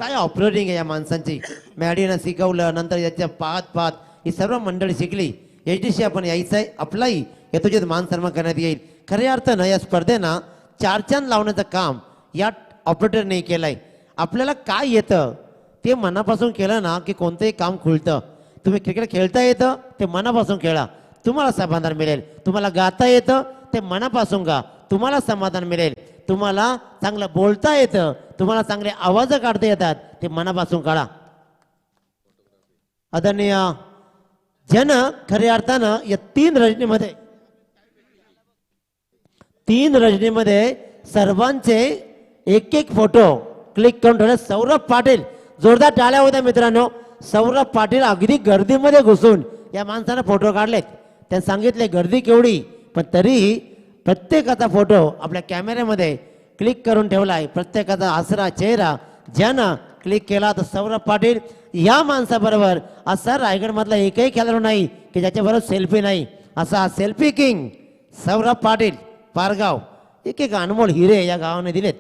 काय ऑपरेटिंग आहे या माणसांची. मॅडीनं शिकवलं, नंतर याच्या पाहत पाहत ही सर्व मंडळी शिकली. एचडीसी आपण यायचं आहे, आपलाही यथोचित मान सन्मान करण्यात येईल. खऱ्या अर्थानं या स्पर्धेनं चारचांद लावण्याचं काम या ऑपरेटरने केलंय. आपल्याला काय येतं ते मनापासून केलं ना की कोणतंही काम खुलतं. तुम्ही क्रिकेट खेळता येतं ते मनापासून खेळा, तुम्हाला समाधान मिळेल. तुम्हाला गाता येतं ते मनापासून गा, तुम्हाला समाधान मिळेल. तुम्हाला चांगलं बोलता येतं, तुम्हाला चांगले आवाज काढता येतात, ते मनापासून काढा. आदरणीय जन खऱ्या अर्थानं या तीन रजनीमध्ये सर्वांचे एक एक फोटो क्लिक करून ठेवले. सौरभ पाटील, जोरदार टाळ्या होत्या मित्रांनो. सौरभ पाटील अगदी गर्दीमध्ये घुसून या माणसानं फोटो काढलेत. त्यांनी सांगितले गर्दी केवढी, पण तरीही प्रत्येकाचा फोटो आपल्या कॅमेऱ्यामध्ये क्लिक करून ठेवलाय. प्रत्येकाचा आसरा चेहरा ज्यानं क्लिक केला तर सौरभ पाटील या माणसाबरोबर असा रायगडमधला एकही खेळाडू नाही की ज्याच्याबरोबर सेल्फी नाही. असा सेल्फी किंग सौरभ पाटील पारगाव. एक एक अनमोल हिरे या गावाने दिलेत.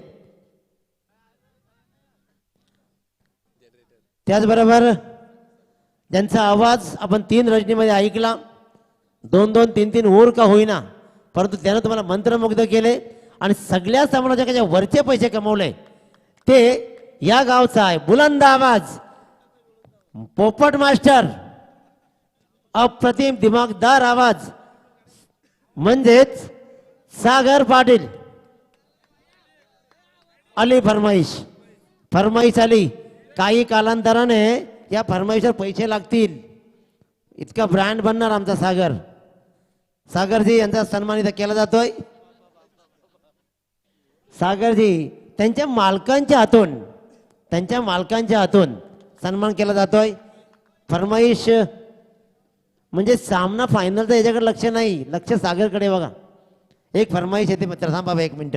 त्याचबरोबर ज्यांचा आवाज आपण तीन रजनीमध्ये ऐकला, 2-2, 3-3 ओर का होईना, परंतु त्यानं तुम्हाला मंत्रमुग्ध केले आणि सगळ्या समाजाच्या वरचे पैसे कमवले ते या गावचा आहे. बुलंद आवाज पोपट मास्टर, अप्रतिम दिमागदार आवाज म्हणजेच सागर पाटील. आली फरमाईश आली. काही कालांतराने या फरमाईशवर पैसे लागतील. इतका ब्रँड बनणार आमचा सागर. सागरजी यांचा सन्मान इथं केला जातोय. सागरजी त्यांच्या मालकांच्या हातून सन्मान केला जातोय. फरमाईश म्हणजे सामना फायनलचं याच्याकडे लक्ष नाही, लक्ष सागरकडे बघा. एक फरमाईश येते मित्र, थांब बाबा 1 मिनिट.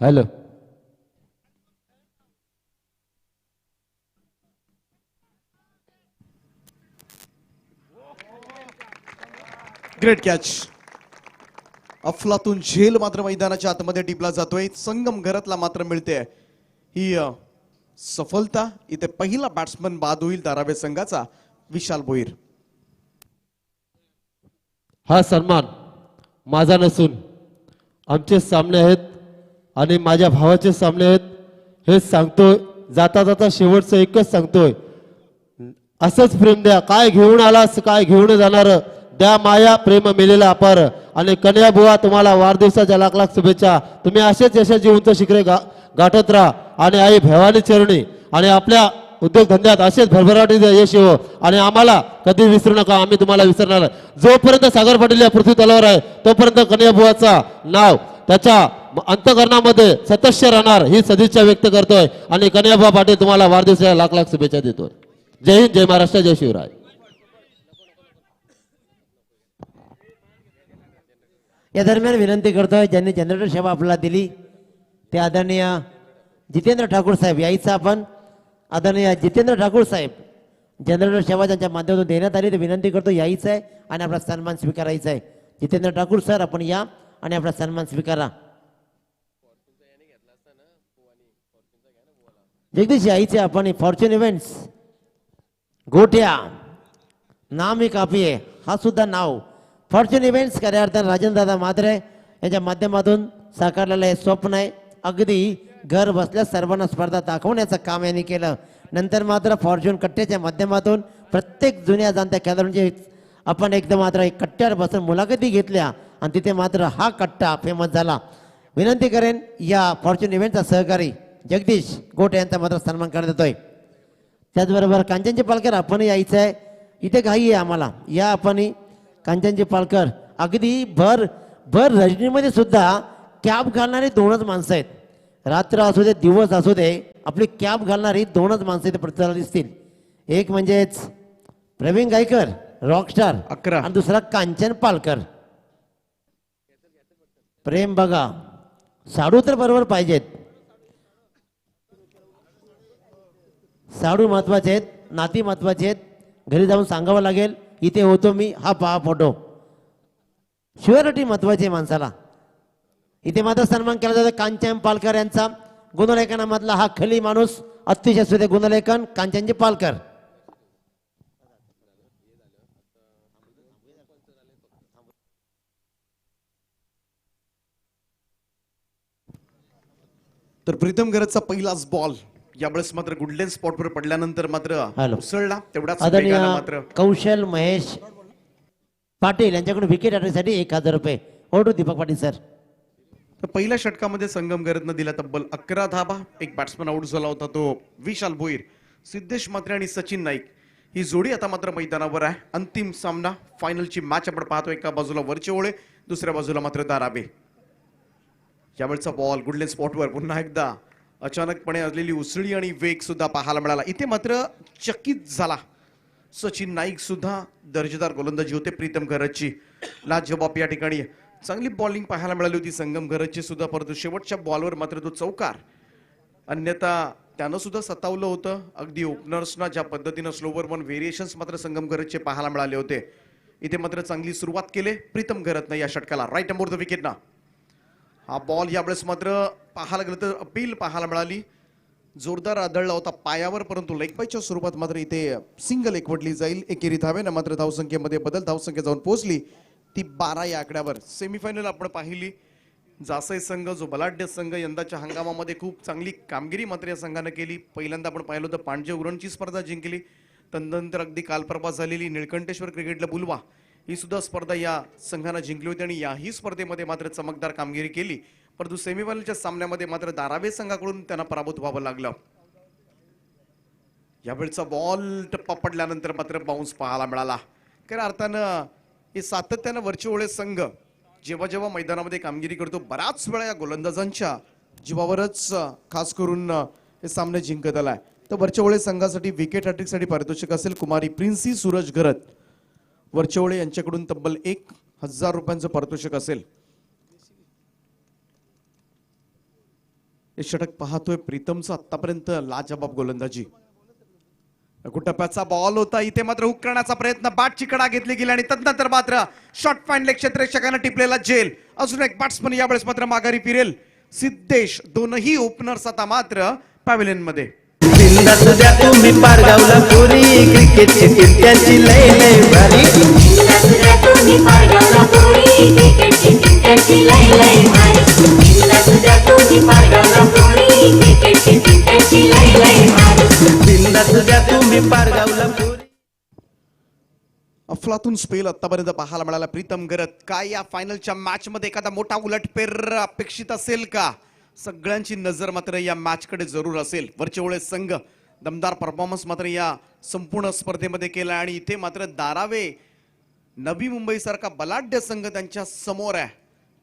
Hello, great catch. अफलातून झेल मात्र मैदानाच्या आतमध्ये टिपला जातोय. संगम घरातला मात्र मिळते ही सफलता. इथे पहिला बॅट्समन बाद होईल धारावे संघाचा विशाल भोईर. हा सन्मान माझा नसून आमचे सामने आहेत आणि माझ्या भावाचे सामने आहेत हे सांगतोय. जाता जाता शेवटचं एकच सांगतोय, असंच प्रेम द्या. काय घेऊन आलास, काय घेऊन जाणार, द्या माया प्रेम मिलेला अपार. आणि कन्या बुवा तुम्हाला वाढदिवसाच्या लाख लाख शुभेच्छा. तुम्ही असेच यशाची उंच शिखरे गाठत राहा आणि आई भवानी चरणी आणि आपल्या उद्योगधंद्यात असेच भरभराटी यश येवो आणि आम्हाला कधी विसरू नका, आम्ही तुम्हाला विसरणार नाही. जोपर्यंत सागर पाटील या पृथ्वी तलावर आहे तोपर्यंत कन्या बुवाचा नाव त्याच्या अंतकरणामध्ये सतस्य राहणार ही सदिच्छा व्यक्त करतोय. आणि कन्याबुवा पाटील तुम्हाला वाढदिवसाच्या लाख लाख शुभेच्छा देतोय. जय हिंद, जय महाराष्ट्र, जय शिवराय. या दरम्यान विनंती करतोय ज्यांनी जनरेटर सेवा आपल्याला दिली ते आदरणीय जितेंद्र ठाकूर साहेब यायचं. आपण आदरणीय जितेंद्र ठाकूर साहेब जनरेटर सेवा ज्यांच्या माध्यमातून देण्यात आली ते विनंती करतो यायचं आहे आणि आपला सन्मान स्वीकारायचा आहे. जितेंद्र ठाकूर सर आपण या आणि आपला सन्मान स्वीकारा. जगदीश यायचे आपण. फॉर्च्यून इव्हेंट्स गोट्या नाम ही काफी आहे. हा सुद्धा नाव फॉर्च्यून इव्हेंट्स खऱ्या अर्थानं राजेंद्रदादा म्हात्रे यांच्या माध्यमातून साकारलेलं हे स्वप्न आहे. अगदी घर बसल्या सर्वांना स्पर्धा दाखवण्याचं काम यांनी केलं. नंतर मात्र फॉर्च्यून कट्ट्याच्या माध्यमातून प्रत्येक जुन्या जाणत्या खेळाडूंचे आपण एकदम मात्र एक कट्ट्यावर बसून मुलाखती घेतल्या आणि तिथे मात्र हा कट्टा फेमस झाला. विनंती करेन या फॉर्च्यून इव्हेंटचा सहकारी जगदीश गोटे यांचा मात्र सन्मान करण्यात येतोय. त्याचबरोबर कांचनची पालकर आपण यायचं आहे. इथे घाई आहे आम्हाला, या आपण कांचनची पालकर. अगदी भर रजनीमध्ये सुद्धा कॅप घालणारी 2च माणसं आहेत. रात्र असू दे दिवस असू दे आपली कॅप घालणारी 2च माणसं इथे प्रत्येकाला दिसतील. एक म्हणजेच प्रवीण गायकर रॉकस्टार 11 आणि दुसरा कांचन पालकर. प्रेम बघा, साडू तर बरोबर पाहिजेत. साडू महत्वाचे आहेत, नाती महत्वाचे आहेत. घरी जाऊन सांगावं लागेल इथे होतो मी, हा पहा फोटो. शुअरिटी महत्वाची आहे माणसाला. इथे मात्र सन्मान केला जातो कांचन पालकर यांचा. गुणलेखनामधला हा खली माणूस अतिशय सुदे गुणलेखन कांचनजी पालकर. तर प्रीतम गरजचा पहिलाच बॉल यावेळेस मात्र गुडलेन स्पॉटवर पडल्यानंतर मात्र हॅलो. उसळला तेवढाच आदरणीय वेगानं मात्र कौशल महेश पाटील यांच्याकडून विकेट साठी 1000 रुपये. ओढू दीपक पाटील सर. तर पहिल्या षटकामध्ये संगम गरजनं दिला तब्बल 11 धाबा. एक बॅट्समन आउट झाला होता तो विशाल भोईर. सिद्धेश म्हात्रे आणि सचिन नाईक ही जोडी आता मात्र मैदानावर आहे. अंतिम सामना फायनलची मॅच आपण पाहतो. एका बाजूला वरचे ओळे, दुसऱ्या बाजूला मात्र दाराबे. यावेळचा बॉल गुडलेन स्पॉटवर पुन्हा एकदा अचानकपणे आलेली उसळी आणि वेग सुद्धा पाहायला मिळाला. इथे मात्र चकित झाला सचिन नाईक सुद्धा. दर्जेदार गोलंदाजी होते प्रीतम गरजची. लाजवाब या ठिकाणी चांगली बॉलिंग पाहायला मिळाली होती संगम गरजची सुद्धा, परंतु शेवटच्या बॉलवर मात्र तो चौकार. अन्यथा त्यानं सुद्धा सतावलं होतं. अगदी ओपनर्सना ज्या पद्धतीनं स्लोवर वन व्हेरिएशन्स मात्र संगम गरजचे पाहायला मिळाले होते. इथे मात्र चांगली सुरुवात केली प्रीतम गरजनं या षटकाला. राईट अँड द विकेटना हा बॉल यावेळेस मात्र पाहायला गेलं तर अपील पाहायला मिळाली. जोरदार आदळला होता पायावर, परंतु लेगबायच्या स्वरूपात मात्र इथे सिंगल एकवटली जाईल. एकेरी धावेनं मात्र धावसंख्येमध्ये बदल. धावसंख्या जाऊन पोहोचली ती 12 या आकड्यावर. सेमीफायनल आपण पाहिली. जासई संघ जो बलाढ्य संघ यंदाच्या हंगामामध्ये खूप चांगली कामगिरी मात्र या संघानं केली. पहिल्यांदा आपण पाहिलं होतं पांडे उरणची स्पर्धा जिंकली. तदनंतर अगदी कालपरवा झालेली निळकंठेश्वर क्रिकेटला बुलवा ही सुद्धा स्पर्धा या संघानं जिंकली होती आणि याही स्पर्धेमध्ये मात्र चमकदार कामगिरी केली. परंतु सेमीफायनलच्या सामन्यामध्ये मात्र दारावे संघाकडून त्यांना पराभूत व्हावं लागलं. यावेळचा बॉल टप्पा पडल्यानंतर मात्र बाउन्स पाहायला मिळाला. खऱ्या अर्थानं हे सातत्यानं वरचे ओळे संघ जेव्हा जेव्हा मैदानामध्ये कामगिरी करतो बराच वेळा या गोलंदाजांच्या जीवावरच खास करून हे सामने जिंकत आलाय. तर वरचे ओळे संघासाठी विकेट हॅट्रिकसाठी पारितोषिक असेल कुमारी प्रिन्सी सूरज गरत. वरचे ओळे यांच्याकडून तब्बल 1000 रुपयांचं पारितोषिक असेल. हे षटक पाहतोय प्रीतमचा आतापर्यंत लाजवाब गोलंदाजी. टप्प्याचा बॉल होता. इथे मात्र हुक करण्याचा प्रयत्न, बॅटची कडा घेतली गेली आणि तदनंतर मात्र शॉर्ट फाईन क्षेत्ररक्षकानं टिपलेला जेल. अजून एक बॅट्समन यावेळेस मात्र माघारी फिरेल. सिद्धेश. दोनही ओपनर्स आता मात्र पॅव्हिलियन मध्ये. बिंदास द्या तुम्ही पारगावला पुरी क्रिकेटची टिप्प्याची लय लय भारी. बिंदास द्या तुम्ही पारगावला पुरी क्रिकेटची टिप्प्याची लय लय भारी. बिंदास द्या तुम्ही पारगावला पुरी क्रिकेटची टिप्प्याची लय लय भारी. बिंदास द्या तुम्ही पारगावला पुरी. अफलातून स्पेल आतापर्यंत पाहायला मिळाला प्रीतम गरत. काय या फायनलच्या मॅच मध्ये एखादा मोठा उलटफेर अपेक्षित असेल का? सगळ्यांची नजर मात्र या मॅच कडे जरूर असेल. वरचे ओळे संघ दमदार परफॉर्मन्स मात्र या संपूर्ण स्पर्धेमध्ये केला आणि इथे मात्र दारावे नवी मुंबई सारखा बलाढ्य संघ त्यांच्या समोर आहे.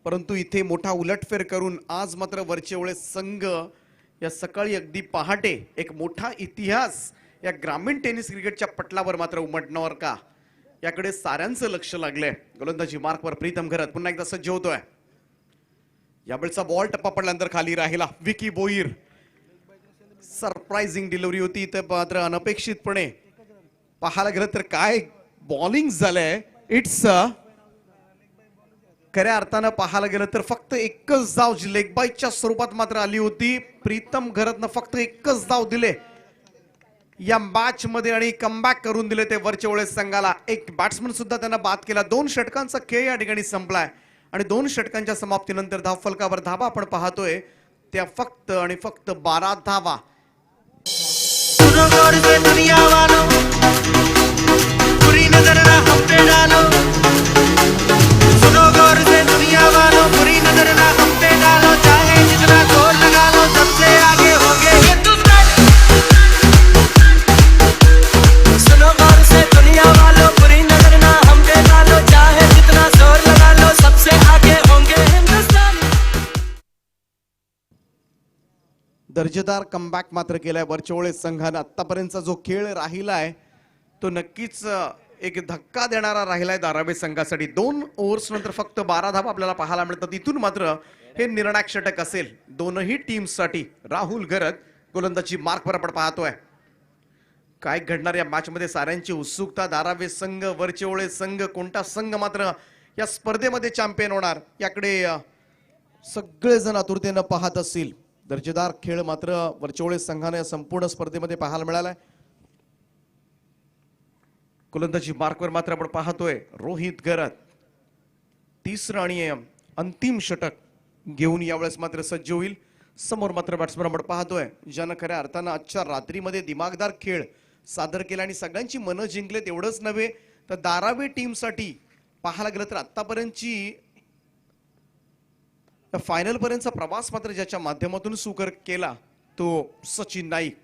परंतु इथे मोठा उलटफेर करून आज मात्र वरचे ओळे संघ या सकाळी अगदी पहाटे एक मोठा इतिहास या ग्रामीण टेनिस क्रिकेटच्या पटलावर मात्र उमटणार का, याकडे साऱ्यांचं लक्ष लागलंय. गोलंदाजी मार्कवर प्रीतम गरत पुन्हा एकदा सज्ज होतोय. यावेळचा बॉल टप्पा पडल्यानंतर खाली राहिला. विकी बोईर. सरप्राइझिंग डिलिव्हरी होती. इथे मात्र अनपेक्षितपणे पाहायला गेलं तर काय बॉलिंग झालंय. इट्स खऱ्या अर्थानं पाहायला गेलं तर फक्त एकच धाव जी लेग बाईच्या स्वरूपात मात्र आली होती. प्रीतम गरतनं फक्त एकच धाव दिले या मॅच मध्ये आणि कमबॅक करून दिले ते वरचे ओळे संघाला. एक बॅट्समन सुद्धा त्यांना बाद केला. 2 षटकांचा खेळ या ठिकाणी संपलाय आणि 2 षटकांच्या समाप्तीनंतर धावफलकावर धावा आपण पाहतोय त्या फक्त आणि फक्त 12 धावा. सुनो गौर से दुनिया वालों, बुरी नजर ना हम पे डालो. सुनो गौर से दुनिया वालों, बुरी नजर ना हम पे डालो. चाहे जितना जोर लगा लो, सबसे आगे होंगे हिंदुस्तान. सुनो गौर से दुनिया वालों, बुरी नजर ना हम पे डालो. चाहे जितना जोर लगा लो, सबसे आगे होंगे हिंदुस्तान. दर्जेदार कमबॅक मात्र केलाय वरचे ओळे संघानं. आतापर्यंतचा जो खेळ राहिलाय तो नक्कीच एक धक्का देणारा राहिलाय दारावे संघासाठी. 2 ओव्हर्स नंतर फक्त 12 धावा आपल्याला पाहायला मिळतात. इथून मात्र हे निर्णायक षटक असेल दोनही टीम्ससाठी. राहुल गरत गोलंदाजी मार्कवर आपण पाहतोय. काय घडणार या मॅच मध्ये साऱ्यांची उत्सुकता. दारावे संघ, वरचे ओळे संघ, कोणता संघ मात्र या स्पर्धेमध्ये चॅम्पियन होणार याकडे सगळेजण आतुरतेनं पाहत असतील. दर्जेदार खेळ मात्र वरचोळे संघाने या संपूर्ण स्पर्धेमध्ये पाहायला मिळालाय. गोलंदाजी मार्कवर मात्र आपण पाहतोय रोहित गरत तिसरं आणि अंतिम षटक घेऊन यावेळेस मात्र सज्ज होईल. समोर मात्र बॅट्समन आपण पाहतोय ज्यानं खऱ्या अर्थानं आजच्या रात्रीमध्ये दिमागदार खेळ सादर केला आणि सगळ्यांची मनं जिंकलेत. एवढंच नव्हे तर धारावी टीमसाठी पाहायला गेलं तर आतापर्यंतची फायनल पर्यंतचा प्रवास मात्र ज्याच्या माध्यमातून सुकर केला तो सचिन नाईक.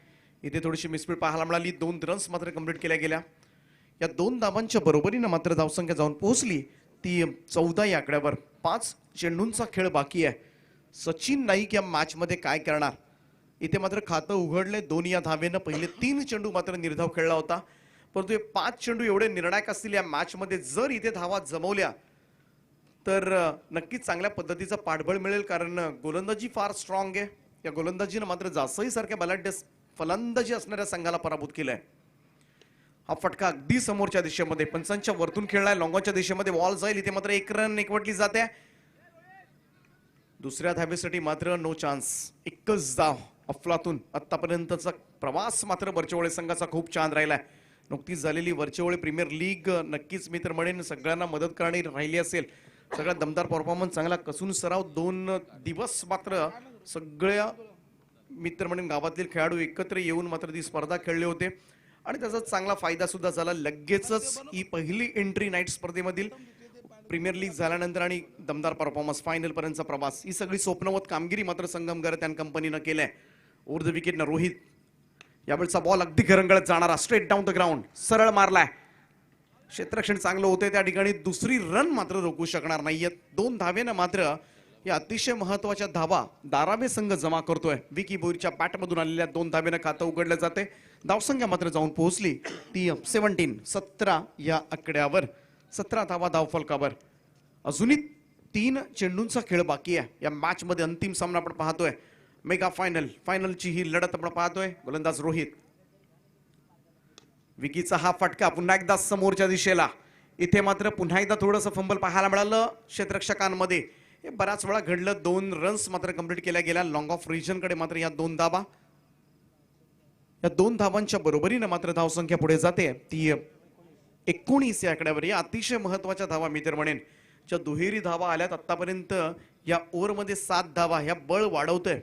इथे थोडीशी मिसपीड पाहायला मिळाली. 2 रन्स मात्र कंप्लीट केल्या गेल्या. या 2 धावांच्या बरोबरीनं मात्र धावसंख्या जाऊन पोहोचली ती 14 या आकड्यावर. 5 चेंडूंचा खेळ बाकी आहे. सचिन नाईक या मॅच मध्ये काय करणार इथे मात्र खातं उघडले. 2 या धावेनं पहिले 3 चेंडू मात्र निर्धाव खेळला होता. परंतु हे 5 चेंडू एवढे निर्णायक असतील या मॅच मध्ये. जर इथे धावा जमवल्या तर नक्कीच चांगल्या पद्धतीचा पाठबळ मिळेल. कारण गोलंदाजी फार स्ट्रॉंग आहे. या गोलंदाजीनं मात्र जासई सारख्या बलाढ्य फलंदाजी असणाऱ्या संघाला पराभूत केलाय. हा फटका अगदी समोरच्या दिशेमध्ये पंचांच्या वरतून खेळलाय. लॉंगॉनच्या दिशेमध्ये बॉल जाईल. इथे मात्र 1 रन एकवटली जाते. दुसऱ्या धावेसाठी मात्र नो चान्स. एकच धाव अफलातून. आतापर्यंतचा प्रवास मात्र वरचेवळे संघाचा खूप छान राहिलाय. नुकतीच झालेली वरचेवळे प्रीमियर लीग नक्कीच मी तर म्हणेन सगळ्यांना मदत करणारी राहिली असेल. सगळा दमदार परफॉर्मन्स चांगला कसून सराव 2 दिवस मात्र सगळ्या मित्र म्हणून गावातील खेळाडू एकत्र येऊन मात्र ती स्पर्धा खेळले होते आणि त्याचा चांगला फायदा सुद्धा झाला. लगेचच ही पहिली एंट्री नाईट स्पर्धेमधील प्रीमियर लीग झाल्यानंतर आणि दमदार परफॉर्मन्स फायनल पर्यंतचा प्रवास ही सगळी स्वप्नवत कामगिरी मात्र संगम गरत अँड कंपनीनं केलंय. ओव्हर द विकेट न रोहित यावेळेचा बॉल अगदी घरंगळत जाणारा स्ट्रेट डाऊन द ग्राउंड सरळ मारलाय. क्षेत्ररक्षण चांगलं होतंय त्या ठिकाणी. दुसरी रन मात्र रोखू शकणार नाहीयेत. 2 धावेनं मात्र या अतिशय महत्वाच्या धावा धारावी संघ जमा करतोय. विकी बोईरच्या बॅटमधून आलेल्या 2 धावेनं खातं उघडलं जाते. धावसंख्या मात्र जाऊन पोहोचली ती 17 या आकड्यावर. 17 धावा धावफलकावर. अजूनही 3 चेंडूंचा खेळ बाकी आहे. या मॅच मध्ये अंतिम सामना आपण पाहतोय. मेगा फायनलची ही लढत आपण पाहतोय. गोलंदाज रोहित. विकीचा हा फटका पुन्हा एकदा समोरच्या दिशेला. इथे मात्र पुन्हा एकदा थोडंसं फंबल पाहायला मिळालं क्षेत्ररक्षकांमध्ये. हे बऱ्याच वेळा घडलं. 2 रन्स मात्र कंप्लीट केल्या गेल्या. लॉंग ऑफ रिजन कडे मात्र या 2 धावा. या 2 धावांच्या बरोबरीनं मात्र धावसंख्या पुढे जाते ती 19 या आकड्यावर. या अतिशय महत्वाच्या धावा मी तर म्हणेन. ज्या दुहेरी धावा आल्यात आतापर्यंत या ओव्हरमध्ये 7 धावा ह्या बळ वाढवतोय.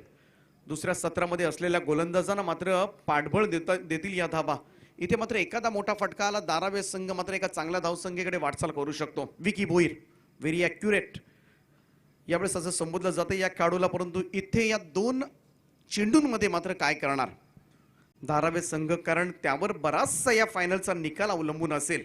दुसऱ्या सत्रामध्ये असलेल्या गोलंदाजांना मात्र पाठबळ देतील या धावा. इथे मात्र एखादा मोठा फटका आला धारावी संघ मात्र एका चांगल्या धावसंख्येकडे वाटचाल करू शकतो. विकी बोईर व्हेरी ॲक्युरेट यावेळेस असं संबोधलं जातं या खेळाडूला. परंतु इथे या 2 चेंडूंमध्ये मात्र काय करणार धारावी संघ. कारण त्यावर बराचसा या फायनलचा निकाल अवलंबून असेल.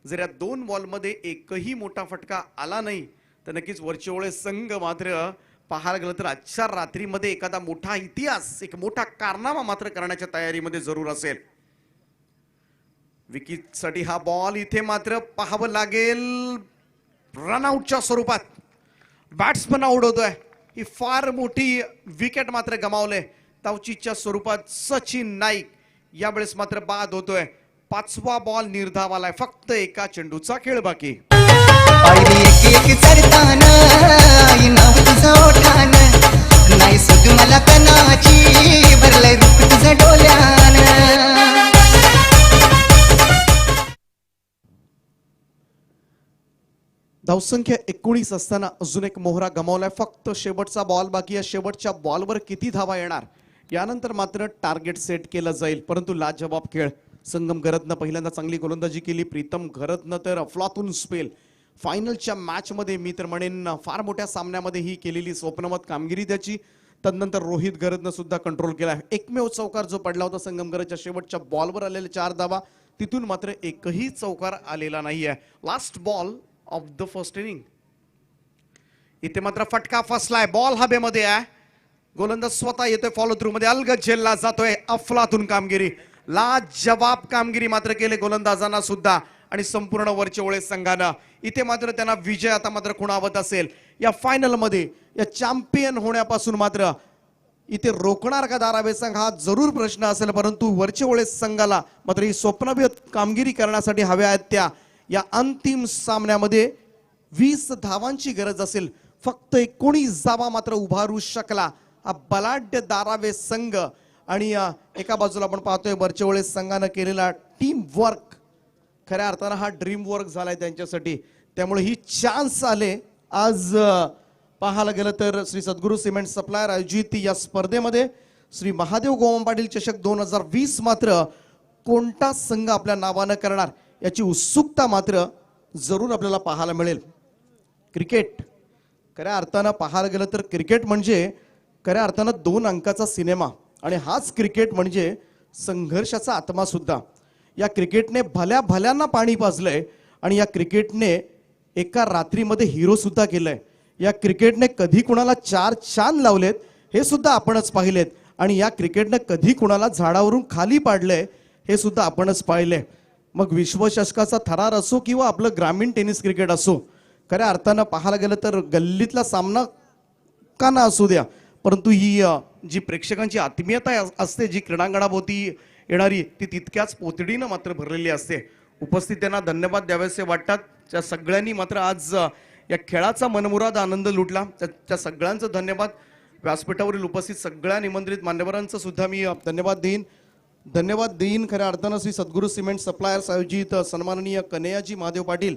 जर या 2 बॉलमध्ये एकही मोठा फटका आला नाही तर नक्कीच वरचेवळे संघ मात्र पाहायला गेलं तर आजच्या रात्रीमध्ये एखादा मोठा इतिहास एक मोठा कारनामा मात्र करण्याच्या तयारीमध्ये जरूर असेल. विकीसाठी हा बॉल इथे मात्र पाहावं लागेल रनआउटच्या स्वरूपात. बॅट्समन आउट होतोय. ही फार मोठी विकेट मात्र गमावले. तावचीच्या स्वरूपात सचिन नाईक यावेळेस मात्र बाद होतोय. 5वा बॉल निर्धाव आलाय. फक्त एका चेंडूचा खेळ बाकी. पायरी एक एक चढताना आई नाव तुझं ओठान नाही सुध मला कणाची भरलंय दुःख तुझं डोल्यान. धावसंख्या 19 असताना अजून एक मोहरा गमावलाय. फक्त शेवटचा बॉल बाकी आहे. शेवटच्या बॉलवर किती धावा येणार यानंतर मात्र टार्गेट सेट केलं जाईल. परंतु लाजवाब खेळ संगम घरतनं पहिल्यांदा चांगली गोलंदाजी केली. प्रीतम घरतनं तर अफलातून स्पेल. फायनलच्या मॅच मध्ये मी तर म्हणेन फार मोठ्या सामन्यामध्ये ही केलेली स्वप्नवत कामगिरी त्याची. तदनंतर रोहित घरतनं सुद्धा कंट्रोल केला. एकमेव चौकार जो पडला होता संगम घरतच्या शेवटच्या बॉलवर आलेले 4 धावा तिथून मात्र एकही चौकार आलेला नाहीये. Last ball of the first inning. इथे मात्र फटका फसलाय. बॉल हवेमध्ये आहे. गोलंदाज स्वतः येतोय फॉलो थ्रू मध्ये. अलगद झेलला जातोय. अफलातून कामगिरी. लाजवाब कामगिरी मात्र केले गोलंदाजांना सुद्धा आणि संपूर्ण वरचेवळे संघानं. इथे मात्र त्यांना विजय आता मात्र खुणावत असेल या फायनल मध्ये. या चॅम्पियन होण्यापासून मात्र इथे रोखणार का धारावी संघ हा जरूर प्रश्न असेल. परंतु वरचेवळे संघाला मात्र ही स्वप्नभेद कामगिरी करण्यासाठी हव्या आहेत त्या या अंतिम सामन्यामध्ये 20 धावांची गरज असेल, फक्त 19 धावा मात्र उभारू शकला हा बलाढ्य दारावे संघ. आणि एका बाजूला आपण पाहतोय वरच्या वेळेस संघानं केलेला टीम वर्क, खऱ्या अर्थानं हा ड्रीम वर्क झालाय त्यांच्यासाठी. त्यामुळे ही चान्स आले. आज पाहायला गेलं तर श्री सद्गुरू सिमेंट सप्लायर आयोजित या स्पर्धेमध्ये श्री महादेव गोवम पाटील चषक 2020 मात्र कोणता संघ आपल्या नावानं करणार याची उत्सुकता मात्र जरूर आपल्याला पाहायला मिळेल. क्रिकेट खऱ्या अर्थानं पाहायला गेलं तर क्रिकेट म्हणजे खऱ्या अर्थानं 2 अंकाचा सिनेमा, आणि हाच क्रिकेट म्हणजे संघर्षाचा आत्मा सुद्धा. या क्रिकेटने भल्या भल्यांना पाणी पाजलंय आणि या क्रिकेटने एका रात्रीमध्ये हिरो सुद्धा केलंय. या क्रिकेटने कधी कुणाला 4 चांद लावलेत हे सुद्धा आपणच पाहिलेत, आणि या क्रिकेटने कधी कुणाला झाडावरून खाली पाडलंय हे सुद्धा आपणच पाहिलंय. मग विश्वचषकाचा थरार असो किंवा आपलं ग्रामीण टेनिस क्रिकेट असो, खऱ्या अर्थानं पाहायला गेलं तर गल्लीतला सामना का ना असू द्या, परंतु ही जी प्रेक्षकांची आत्मीयता असते, जी क्रीडांगणाभोवती येणारी, ती तितक्याच पोतडीनं मात्र भरलेली असते. उपस्थित त्यांना धन्यवाद द्यावेसे वाटतात. त्या सगळ्यांनी मात्र आज या खेळाचा मनमुराद आनंद लुटला. त्या सगळ्यांचं धन्यवाद. व्यासपीठावरील उपस्थित सगळ्या निमंत्रित मान्यवरांचं सुद्धा मी धन्यवाद देईन. खऱ्या अर्थानं श्री सद्गुरू सिमेंट सप्लायर्स आयोजित सन्माननीय कन्हैयाजी महादेव पाटील,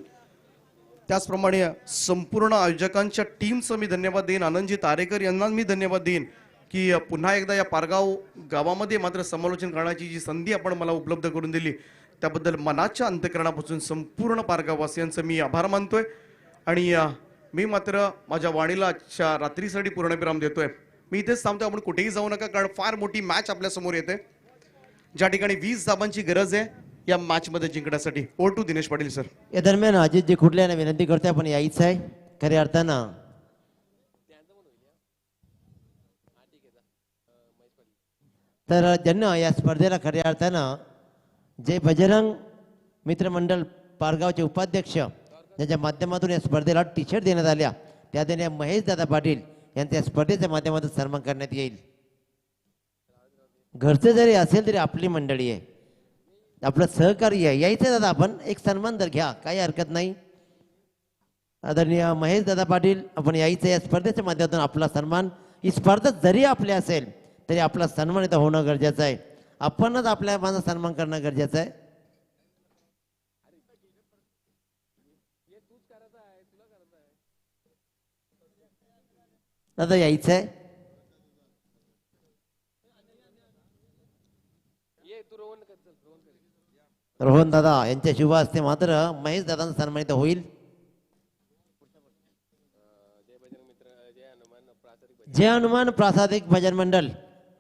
त्याचप्रमाणे संपूर्ण आयोजकांच्या टीमचं मी धन्यवाद देईन. आनंदजी तारेकर यांना मी धन्यवाद देईन की पुन्हा एकदा या पारगाव गावामध्ये मात्र समालोचन करण्याची जी संधी आपण मला उपलब्ध करून दिली, त्याबद्दल मनाच्या अंतःकरणापासून संपूर्ण पारगाववासियांचं मी आभार मानतोय. आणि मी मात्र माझ्या वाणीला आजच्या रात्रीसाठी पूर्णविराम देतोय. मी इथेच थांबतोय. आपण कुठेही जाऊ नका, कारण फार मोठी मॅच आपल्या समोर येते, ज्या ठिकाणी 20 धाबांची गरज आहे या मॅच मध्ये जिंकण्यासाठी. Over to Dinesh Patil sir. या दरम्यान अजितजी खुटले यांना विनंती करतोय आपण यायचं आहे. खऱ्या अर्थानं तर ज्यांना या स्पर्धेला खऱ्या अर्थानं जे बजरंग मित्रमंडळ पारगावचे उपाध्यक्ष ज्यांच्या माध्यमातून या स्पर्धेला टी शर्ट देण्यात आल्या, त्या महेश दादा पाटील यांच्या स्पर्धेच्या माध्यमातून सन्मान करण्यात येईल. घरचं जरी असेल तरी आपली मंडळी आहे, आपलं सहकार्य आहे. यायचं दादा, आपण एक सन्मान तर घ्या, काही हरकत नाही. आदरणीय महेश दादा पाटील, आपण यायचं या स्पर्धेच्या माध्यमातून आपला सन्मान, ही स्पर्धा जरी आपली असेल तरी आपला सन्मान इथं होणं गरजेचं आहे. आपणच आपल्या माझा सन्मान करणं गरजेचं आहे. दादा यायचं आहे. रोहन दादा यांच्या शुभ हस्ते मात्र महेश दादांचा सन्मानित होईल. जय हनुमान प्रासादिक भजन मंडळ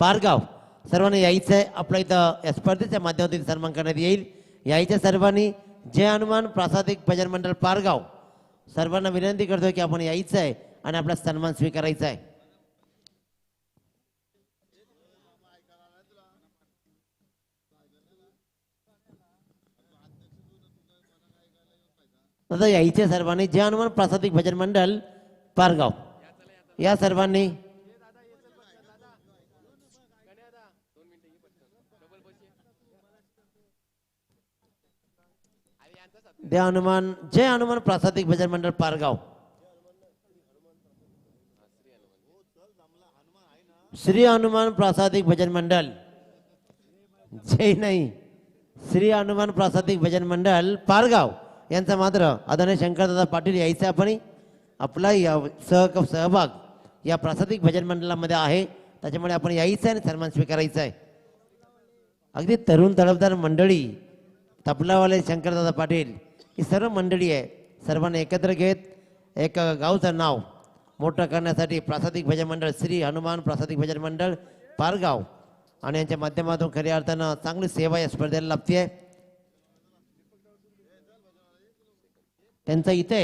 पारगाव, सर्वांनी यायचं आहे. आपल्या इथं या स्पर्धेच्या माध्यमातून सन्मान करण्यात येईल. यायच्या सर्वांनी. जय हनुमान प्रासादिक भजन मंडळ पारगाव, सर्वांना विनंती करतोय की आपण यायचं आहे आणि आपला सन्मान स्वीकारायचा आहे. दादा यायचे सर्वांनी. जय हनुमान प्रासादिक भजन मंडळ पारगाव, या सर्वांनी. जय हनुमान प्रासादिक भजन मंडळ पारगाव. श्री हनुमान प्रासादिक भजन मंडळ, जय नाही, श्री हनुमान प्रासादिक भजन मंडळ पारगाव यांचा मात्र आदरणीय शंकरदादा पाटील यायचं. आपण आपला या सहभाग या प्रासादिक भजन मंडळामध्ये आहे, त्याच्यामुळे आपण यायचं आणि सन्मान स्वीकारायचा आहे. अगदी तरुण तडफदार मंडळी, तबलावाले शंकरदादा पाटील, ही सर्व मंडळी आहे. सर्वांना एकत्र घेत एक गावचं नाव मोठं करण्यासाठी प्रासादिक भजन मंडळ श्री हनुमान प्रासादिक भजन मंडळ पारगाव आणि यांच्या माध्यमातून खऱ्या अर्थानं चांगली सेवा या स्पर्धेला लाभते. त्यांचं इथे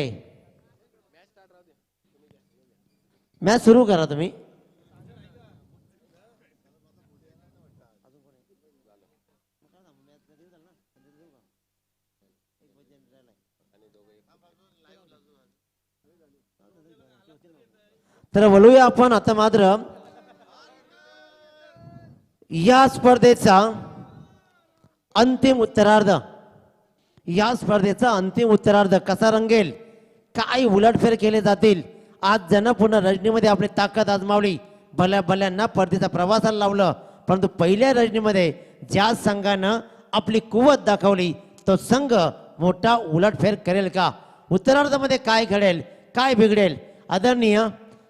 मॅच सुरू करा तुम्ही. तर बोलूया आपण आता मात्र या स्पर्धेचा अंतिम उत्तरार्ध. या स्पर्धेचा अंतिम उत्तरार्ध कसा रंगेल काय उलटफेर केले जातील. आज ज्यानं पुन्हा रजनीमध्ये आपली ताकद आजमावली, भल्या भल्यांना परतीचा प्रवासाला लावलं, परंतु पहिल्या रजनीमध्ये ज्या संघानं आपली कुवत दाखवली तो संघ मोठा उलटफेर करेल का? उत्तरार्धामध्ये काय घडेल, काय बिघडेल? आदरणीय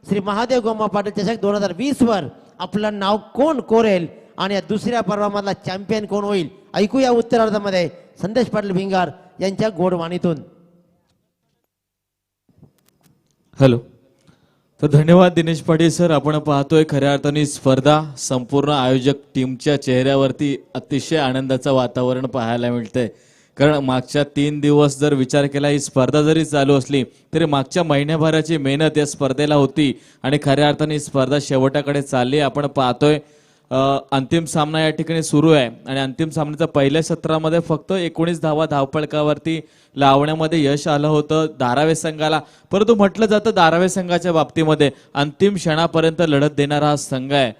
श्री महादेव गोमा पाटील चषक 2020 वर आपलं नाव कोण कोरेल आणि या दुसऱ्या पर्वामधला चॅम्पियन कोण होईल? ऐकूया उत्तरार्धामध्ये संदेश पाटील भिंगार यांच्या गोडवाणीतून. हॅलो. तर धन्यवाद दिनेश पाटील सर. आपण पाहतोय खऱ्या अर्थाने स्पर्धा संपूर्ण आयोजक टीमच्या चेहऱ्यावरती अतिशय आनंदाचं वातावरण पाहायला मिळतंय. कारण मागच्या 3 दिवस जर विचार केला, ही स्पर्धा जरी चालू असली तरी मागच्या महिन्याभराची मेहनत या स्पर्धेला होती आणि खऱ्या अर्थाने ही स्पर्धा शेवटाकडे चालली. आपण पाहतोय अंतिम सामना या ठिकाणी सुरू आहे आणि अंतिम सामन्याच्या पहिल्या सत्रामध्ये फक्त 19 धावा धावफलकावरती लावण्यामध्ये यश आलं होतं धारावे संघाला. परंतु म्हटलं जातं धारावे संघाच्या बाबतीमध्ये अंतिम क्षणापर्यंत लढत देणारा हा संघ आहे,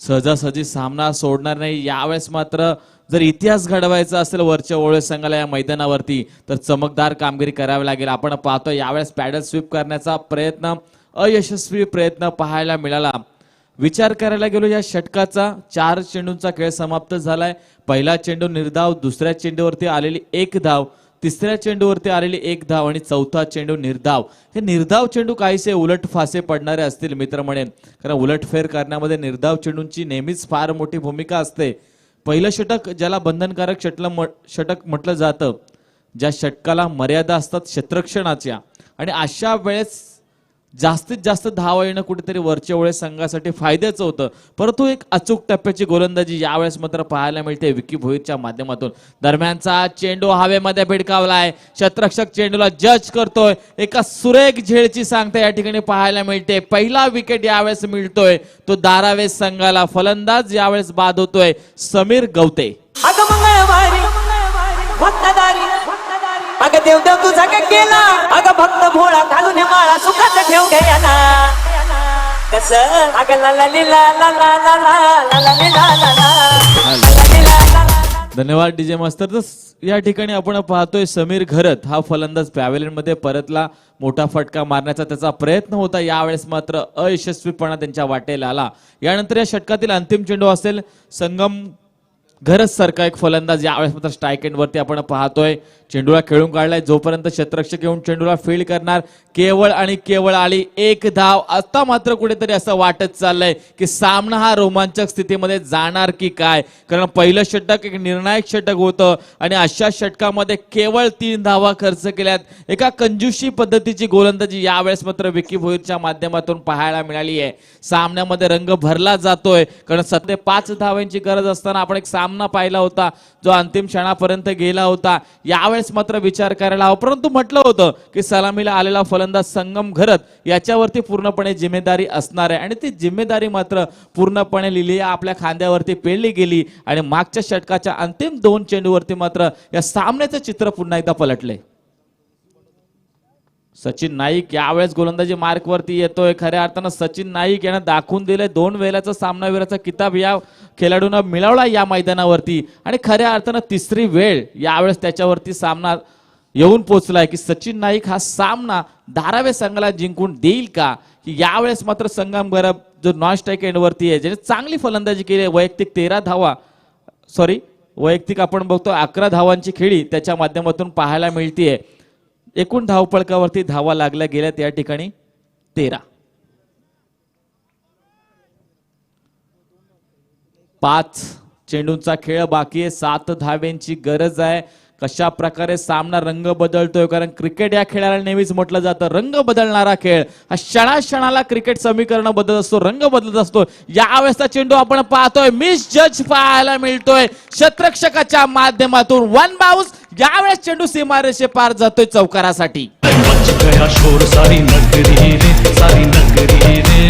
सहजासहजी सामना सोडणार नाही. यावेळेस मात्र जर इतिहास घडवायचा असेल वरच्या ओळे संघाला या मैदानावरती तर चमकदार कामगिरी करावी लागेल. आपण पाहतो यावेळेस पॅडल स्वीप करण्याचा प्रयत्न, अयशस्वी प्रयत्न पाहायला मिळाला. विचार करायला गेलो या षटकाचा 4 चेंडूंचा खेळ समाप्त झालाय. पहिला चेंडू निर्धाव, दुसऱ्या चेंडूवरती आलेली 1 धाव, तिसऱ्या चेंडूवरती आलेली 1 धाव आणि चौथा चेंडू निर्धाव. हे निर्धाव चेंडू काहीसे उलट फासे पडणारे असतील मित्र म्हणेन, कारण उलटफेर करण्यामध्ये निर्धाव चेंडूंची नेहमीच फार मोठी भूमिका असते. पहिलं षटक ज्याला बंधनकारक षटक म्हटलं जातं, ज्या षटकाला मर्यादा असतात क्षेत्ररक्षणाच्या, आणि अशा वेळेस जास्तीत जास्त धावा येणं कुठेतरी वरच्या ओळे संघासाठी फायद्याचं होतं. परंतु एक अचूक टप्प्याची गोलंदाजी यावेळेस मात्र पाहायला मिळते विकी भोईरच्या माध्यमातून. दरम्यानचा चेंडू हवेमध्ये भिडकावलाय, क्षेत्ररक्षक चेंडूला जज करतोय. एका सुरेख झेलची सांगता या ठिकाणी पाहायला मिळते. पहिला विकेट यावेळेस मिळतोय तो धारावे संघाला. फलंदाज यावेळेस बाद होतोय समीर गवते. अगं मंगळवारी भक्तदारी, अगं देवदेव तुझा का केला, अगं भक्त भोळा घालून हे माळा सुखात ठेव घ्यायला कस. अगं ला ला ली ला ला ला ला ला ला ली ला ला ला. धन्यवाद डीजे मास्तर. तर या ठिकाणी आपण पाहतोय समीर घरत हा फलंदाज पॅव्हेलियन मध्ये परतला. मोठा फटका मारण्याचा त्याचा प्रयत्न होता, यावेळेस मात्र अयशस्वीपणा त्यांच्या वाटेला आला. यानंतर या षटकातील अंतिम चेंडू असेल संगम घरच सारखा एक फलंदाज यावेळेस मात्र स्ट्राईक एंड वरती आपण पाहतोय. चेंडूला खेळून काढलाय, जोपर्यंत क्षेत्ररक्षक येऊन चेंडूला फील्ड करणार, केवळ आणि केवळ आली 1 धाव. आता मात्र कुठेतरी असं वाटत चाललंय की सामना हा रोमांचक स्थितीमध्ये जाणार की काय, कारण पहिलं षटक एक निर्णायक षटक होतं आणि अशा षटकामध्ये केवळ 3 धावा खर्च केल्यात. एका कंजूशी पद्धतीची गोलंदाजी यावेळेस मात्र विकी भोईरच्या माध्यमातून पाहायला मिळाली आहे. सामन्यामध्ये रंग भरला जातोय, कारण सध्या 5 धावांची गरज असताना आपण एक सामना पाहिला होता जो अंतिम क्षणापर्यंत गेला होता. यावेळेस मात्र विचार करायला हवा. परंतु म्हटलं होतं की सलामीला आलेला फलंदाज संगम घरत याच्यावरती पूर्णपणे जिम्मेदारी असणार आहे आणि ती जिम्मेदारी मात्र पूर्णपणे लिहिली आपल्या खांद्यावरती पेलली गेली आणि मागच्या षटकाच्या अंतिम 2 चेंडूवरती मात्र या सामन्याचं चित्र पुन्हा एकदा पलटले. सचिन नाईक यावेळेस गोलंदाजी मार्कवरती येतोय. खऱ्या अर्थानं सचिन नाईक यानं दाखवून दिले 2 वेळेचा सामनावीराचा किताब या खेळाडूंना मिळवला या मैदानावरती आणि खऱ्या अर्थानं तिसरी वेळ यावेळेस त्याच्यावरती सामना येऊन पोहोचलाय की सचिन नाईक हा सामना धारावे संघाला जिंकून देईल का, की यावेळेस मात्र संगम गरब जो नॉन स्ट्राईक एंडवरती आहे ज्याने चांगली फलंदाजी केली, वैयक्तिक आपण बघतो 11 धावांची खेळी त्याच्या माध्यमातून पाहायला मिळतीये. एकूण धावफलकावरती धावा लागल्या गेल्यात या ठिकाणी 13. 5 चेंडूंचा खेळ बाकी आहे, 7 धाव्यांची गरज आहे. कशा प्रकारे सामना रंग बदलतोय, कारण क्रिकेट या खेळाला नेहमीच म्हटलं जातं रंग बदलणारा खेळ. हा क्षणाक्षणाला क्रिकेट समीकरण बदलत असतो, रंग बदलत असतो. यावेळेसचा चेंडू आपण पाहतोय मिस जज पाहायला मिळतोय क्षेत्ररक्षकाच्या माध्यमातून. 1 बाउन्स. यावेळेस चेंडू सीमारेषे पार जातोय चौकारासाठी. गया शोर सारी नगरी रे, सारी नगरी रे,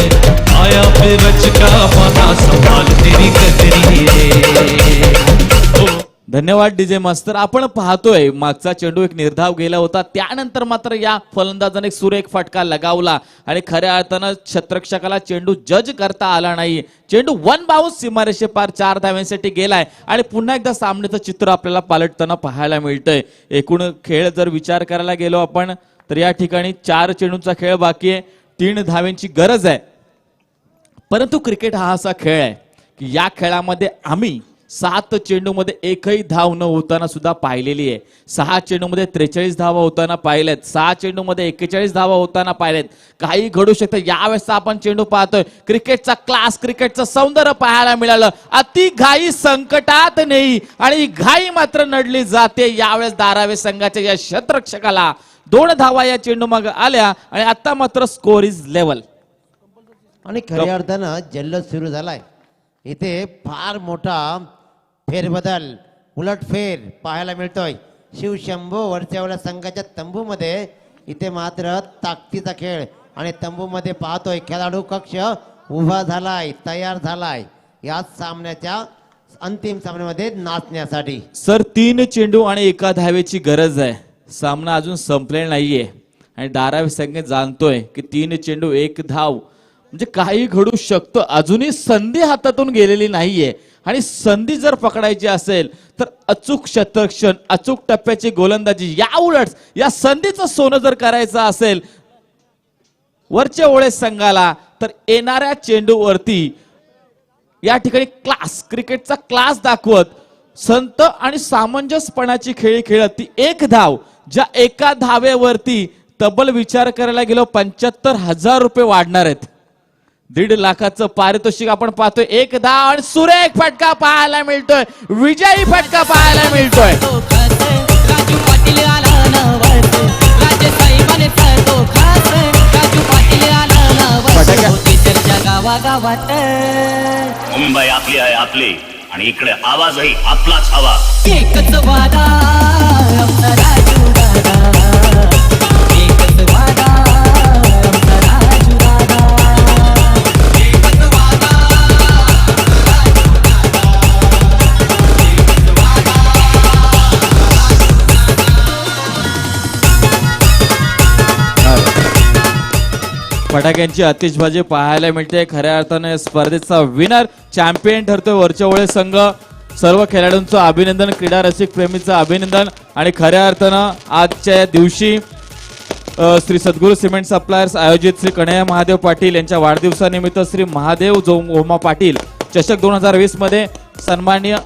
आया फिर रच का पाना संभाल तेरी कदरी रे. धन्यवाद डीजे मास्तर. आपण पाहतोय मागचा चेंडू एक निर्धाव गेला होता, त्यानंतर मात्र या फलंदाजाने एक सुरेख फटका लगावला आणि खऱ्या अर्थानं क्षेत्ररक्षकाला चेंडू जज करता आला नाही. चेंडू 1 बाउन्स सीमारेषे पार 4 धाव्यांसाठी गेलाय आणि पुन्हा एकदा सामन्याचं चित्र आपल्याला पालटताना पाहायला मिळतंय. एकूण खेळ जर विचार करायला गेलो आपण तर या ठिकाणी 4 चेंडूंचा खेळ बाकी आहे, 3 धावेंची गरज आहे. परंतु क्रिकेट हा असा खेळ आहे की या खेळामध्ये आम्ही 7 चेंडूमध्ये एकही धाव न होताना सुद्धा पाहिलेली आहे. 6 चेंडूमध्ये 43 धावा होताना पाहिल्यात, 6 चेंडूमध्ये 41 धावा होताना पाहिल्यात. काही घडू शकतं. यावेळेस आपण चेंडू पाहतोय, क्रिकेटचा क्लास, क्रिकेटचं सौंदर्य पाहायला मिळालं. अति घाई संकटात नाही आणि घाई मात्र नडली जाते. यावेळेस धारावी संघाच्या या शतरक्षकाला 2 धावा या चेंडू मागे आल्या आणि आता मात्र स्कोर इज लेवल. आणि खऱ्या अर्थानं जल्लोष सुरू झालाय. इथे फार मोठा फेरबदल, उलटफेर पाहायला मिळतोय. शिवशंभो वरच्यावल्या संघाच्या तंबूमध्ये इथे मात्र ताकदीचा खेळ आणि तंबूमध्ये पाहतोय खेळाडू कक्ष उभा झालाय, तयार झालाय या सामन्याच्या अंतिम सामन्यामध्ये नाचण्यासाठी. सर 3 चेंडू आणि 1 धावेची गरज आहे. सामना अजून संपलेला नाहीये आणि धारावी संघ जाणतोय की 3 चेंडू 1 धाव म्हणजे काही घडू शकतं. अजूनही संधी हातातून गेलेली नाहीये आणि संधी जर पकडायची असेल तर अचूक शतरक्षण, अचूक टप्प्याची गोलंदाजी, या उलट या संधीचं सोनं जर करायचं असेल वरच्या ओळे संघाला, तर येणाऱ्या चेंडूवरती या ठिकाणी क्लास, क्रिकेटचा क्लास दाखवत संत आणि सामंजस्यपणाची खेळी खेळत ती 1 धाव, ज्या 1 धावेवरती तब्बल विचार करायला गेलो 75,000 रुपये वाढणार आहेत. 1.5 लाखाचं पारितोषिक आपण पाहतोय. 1 धाव आणि सुरेख फटका पाहायला मिळतोय, विजयी फटका पाहायला मिळतोय. राजू पाटील आला नवस, राजे साहेबाने तो खास, राजू पाटील आला नवस, होती चर्चा गावागावात. मुंबई आपली आहे, आपली, आणि इकडे आवाजही आपलाच हवा. एकच वादा आमचा राजू दादा, एकच वादा आमचा राजू दादा. फटाक्यांची आतिषबाजी पाहायला मिळते. खऱ्या अर्थाने स्पर्धेचा विनर, चॅम्पियन ठरतोय वरच्या ओळे संघ. सर्व खेळाडूंचं अभिनंदन, क्रीडा रसिक प्रेमीचं अभिनंदन. आणि खऱ्या अर्थानं आजच्या या दिवशी श्री सद्गुरू सिमेंट सप्लायर्स आयोजित श्री कन्हैया महादेव पाटील यांच्या वाढदिवसानिमित्त श्री महादेव जोमा पाटील चषक 2020 मध्ये सन्माननीय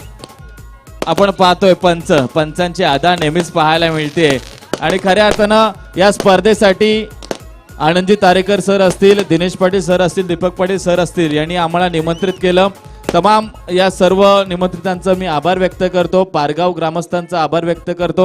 आपण पाहतोय पंचांची अदा नेहमीच पाहायला मिळते. आणि खऱ्या अर्थानं या स्पर्धेसाठी आनंदजी तारेकर सर असतील, दिनेश पाटील सर असतील, दीपक पाटील सर असतील यांनी आम्हाला निमंत्रित केलं. तमाम या सर्व निमंत्रितांचा मी आभार व्यक्त करतो. पारगाव ग्रामस्थांचा आभार व्यक्त करतो.